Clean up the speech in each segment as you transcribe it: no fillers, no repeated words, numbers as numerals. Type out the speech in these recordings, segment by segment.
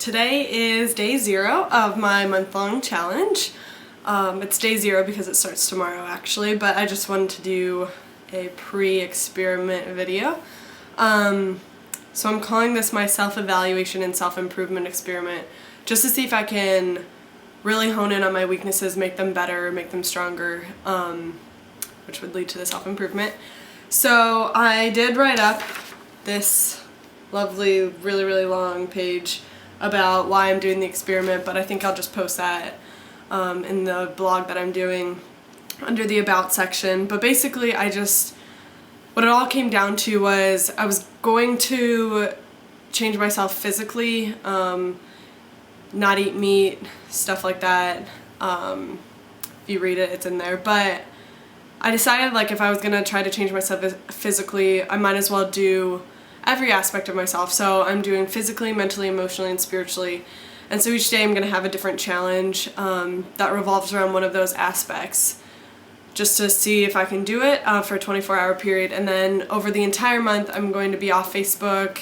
Today is day 0 of my month-long challenge. It's day 0 because it starts tomorrow actually, but I just wanted to do a pre-experiment video. So I'm calling this my self-evaluation and self-improvement experiment, just to see if I can really hone in on my weaknesses, make them better, make them stronger, which would lead to the self-improvement. So I did write up this lovely, really long page about why I'm doing the experiment, but I think I'll just post that in the blog that I'm doing under the About section. But basically what it all came down to was I was going to change myself physically, not eat meat, stuff like that. If you read it, it's in there. But I decided, like, if I was gonna try to change myself physically, I might as well do every aspect of myself. So I'm doing physically, mentally, emotionally, and spiritually. And so each day I'm gonna have a different challenge that revolves around one of those aspects, just to see if I can do it for a 24-hour period. And then over the entire month I'm going to be off Facebook.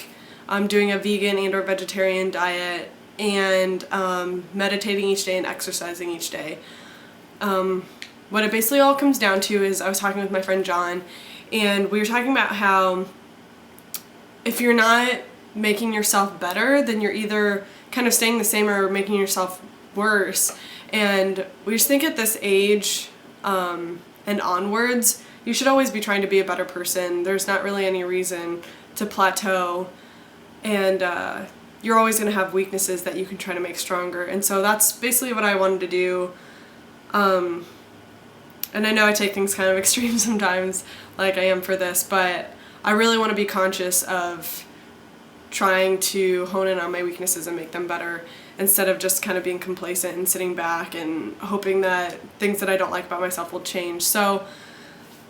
I'm doing a vegan and or vegetarian diet, and meditating each day and exercising each day. What it basically all comes down to is, I was talking with my friend John, and we were talking about how if you're not making yourself better, then you're either kind of staying the same or making yourself worse. And we just think at this age and onwards, you should always be trying to be a better person. There's not really any reason to plateau, and you're always going to have weaknesses that you can try to make stronger. And so that's basically what I wanted to do. And I know I take things kind of extreme sometimes, like I am for this, but I really want to be conscious of trying to hone in on my weaknesses and make them better, instead of just kind of being complacent and sitting back and hoping that things that I don't like about myself will change. So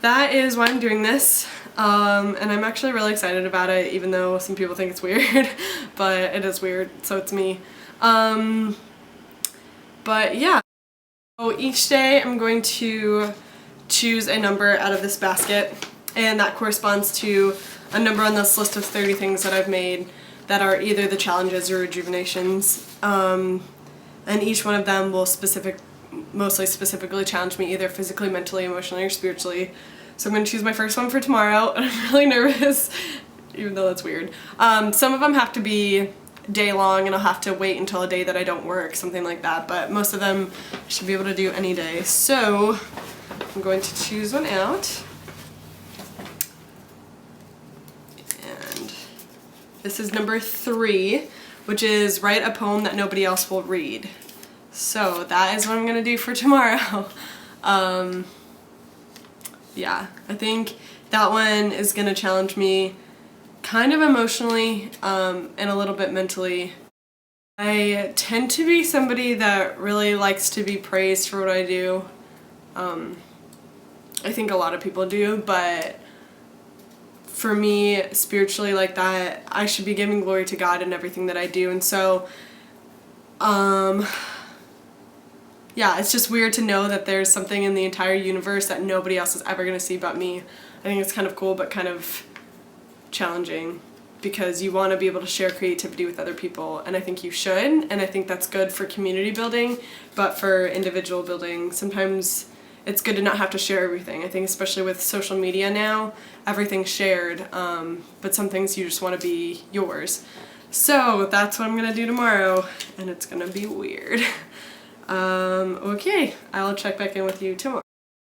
that is why I'm doing this, and I'm actually really excited about it, even though some people think it's weird, but it is weird, so it's me. But yeah, so each day I'm going to choose a number out of this basket, and that corresponds to a number on this list of 30 things that I've made that are either the challenges or rejuvenations, and each one of them will mostly specifically challenge me either physically, mentally, emotionally, or spiritually. So I'm going to choose my first one for tomorrow, and I'm really nervous, even though that's weird. Some of them have to be day long, and I'll have to wait until a day that I don't work, something like that, but most of them I should be able to do any day. So I'm going to choose one out. And this is number 3, which is write a poem that nobody else will read. So that is what I'm gonna do for tomorrow. Yeah, I think that one is gonna challenge me kind of emotionally and a little bit mentally. I tend to be somebody that really likes to be praised for what I do. I think a lot of people do, but for me, spiritually, like that, I should be giving glory to God in everything that I do. And so yeah, it's just weird to know that there's something in the entire universe that nobody else is ever going to see but me. I think it's kind of cool, but kind of challenging, because you want to be able to share creativity with other people, and I think you should, and I think that's good for community building. But for individual building, sometimes it's good to not have to share everything. I think especially with social media now, everything's shared, but some things you just want to be yours. So that's what I'm going to do tomorrow, and it's going to be weird. Okay, I'll check back in with you tomorrow.